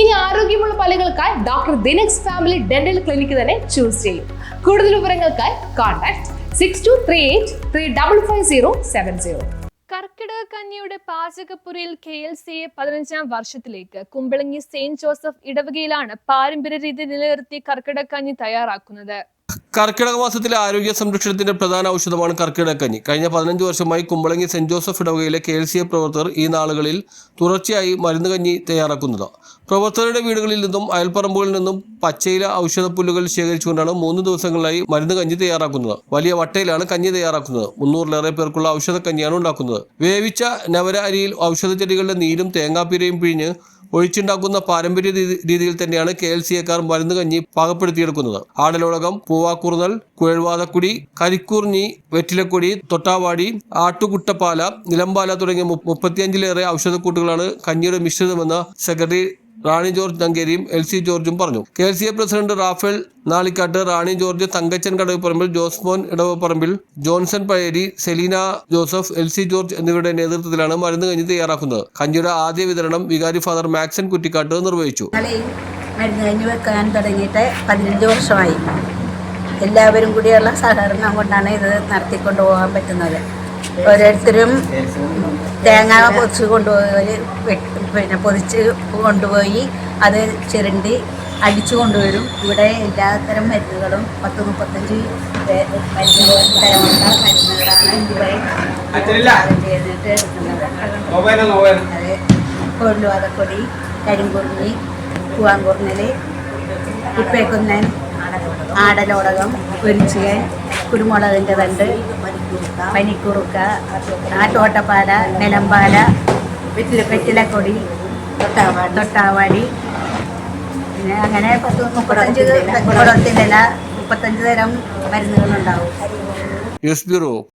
ഇനി ആരോഗ്യമുള്ള പല്ലുകൾക്കായി doctor ദിനക്സ് family dental clinic തന്നെ ചൂസ് ചെയ്യും. കൂടുതൽ വിവരങ്ങൾക്കായി കോൺടാക്ട് 6238355070. കർക്കിടക കന്യയുടെ പാചകപ്പുരയിൽ KLCA 15ാം വർഷത്തിലേക്ക് കുമ്പളങ്ങി സെയിന്റ് ജോസഫ് ഇടവകയിലാണ് പാരമ്പര്യ രീതി നിലനിർത്തി കർക്കിടക കഞ്ഞി തയ്യാറാക്കുന്നത്. കർക്കിടക മാസത്തിലെ ആരോഗ്യ സംരക്ഷണത്തിന്റെ പ്രധാന ഔഷധമാണ് കർക്കിടകക്കഞ്ഞി. കഴിഞ്ഞ 15 വർഷമായി കുമ്പളങ്ങി സെന്റ് ജോസഫ് ഇടവകയിലെ KLCA പ്രവർത്തകർ ഈ നാളുകളിൽ തുടർച്ചയായി മരുന്ന് കഞ്ഞി തയ്യാറാക്കുന്നത്. പ്രവർത്തകരുടെ വീടുകളിൽ നിന്നും അയൽപ്പറമ്പുകളിൽ നിന്നും പച്ചയില ഔഷധപ്പുല്ലുകൾ ശേഖരിച്ചുകൊണ്ടാണ് 3 ദിവസങ്ങളിലായി മരുന്ന് കഞ്ഞി തയ്യാറാക്കുന്നത്. വലിയ വട്ടയിലാണ് കഞ്ഞി തയ്യാറാക്കുന്നത്. 300-ലേറെ പേർക്കുള്ള ഔഷധക്കഞ്ഞിയാണ് ഉണ്ടാക്കുന്നത്. വേവിച്ച നവര അരിയിൽ ഔഷധച്ചെടികളുടെ നീരും തേങ്ങാപ്പീരയും പിഴിഞ്ഞ് ഒഴിച്ചുണ്ടാക്കുന്ന പാരമ്പര്യ രീതിയിൽ തന്നെയാണ് KLCAക്കാർ മരുന്ന് കഞ്ഞി പാകപ്പെടുത്തിയെടുക്കുന്നത്. ആടലോടകം, പൂവാക്കൂർന്നൽ, കുഴൽവാതക്കുടി, കരിക്കൂർഞ്ഞി, വെറ്റിലക്കൊടി, തൊട്ടാവാടി, ആട്ടുകുട്ടപ്പാല, നിലമ്പാല തുടങ്ങിയ 35-ലേറെ ഔഷധക്കൂട്ടുകളാണ് കഞ്ഞിയുടെ മിശ്രിതമെന്ന് സെക്രട്ടറി റാണി ജോർജ് നങ്കേരിയും LC ജോർജും പറഞ്ഞു. KLCA president Raphael Nalikkatt, Rani George, Thankachan Kadavaparambil, Josemon Idavaparambil, Johnson Pazheri, Selina Joseph, LC George എന്നിവരുടെ നേതൃത്വത്തിലാണ് മരുന്ന് കഞ്ഞി തയ്യാറാക്കുന്നത്. കഞ്ഞിയുടെ ആദ്യ വിതരണം വികാരി ഫാദർ മാക്സൻ കുറ്റിക്കാട്ട് നിർവഹിച്ചു. മരുന്ന് കഞ്ഞി വെക്കാൻ തുടങ്ങിയിട്ട് 15 വർഷമായി. എല്ലാവരും കൂടിയുള്ള സഹകരണം കൊണ്ടാണ് ഇത് നടത്തിക്കൊണ്ടു പോകാൻ പറ്റുന്നത്. ഓരോരുത്തരും തേങ്ങ പൊതിച്ച് കൊണ്ടുപോയി പൊതിച്ച് കൊണ്ടുപോയി അത് ചിരണ്ടി അടിച്ചു കൊണ്ടുവരും. ഇവിടെ എല്ലാത്തരം മരുന്നുകളും 10-35 മരുന്നുകളാണ് ഇവിടെ ചെയ്തിട്ട് എടുക്കുന്നത്. അത് കൊള്ളുവാതക്കൊടി, കരിങ്കുറിഞ്ഞി, പൂവാങ്കുർന്നൽ, ഇപ്പേക്കുന്നൻ, ആടലോടകം, ഒരിച്ചിയൻ, കുരുമുളകിൻ്റെ തണ്ട്, പനിക്കുറുക്ക, ആട്ടോട്ടപ്പാല, നിലമ്പാല, വെറ്റിലക്കൊടി, തൊട്ടാവാടി, പിന്നെ അങ്ങനെ 35 കുളത്തിൻ്റെ 35 തരം മരുന്നുകളുണ്ടാവും. News bureau.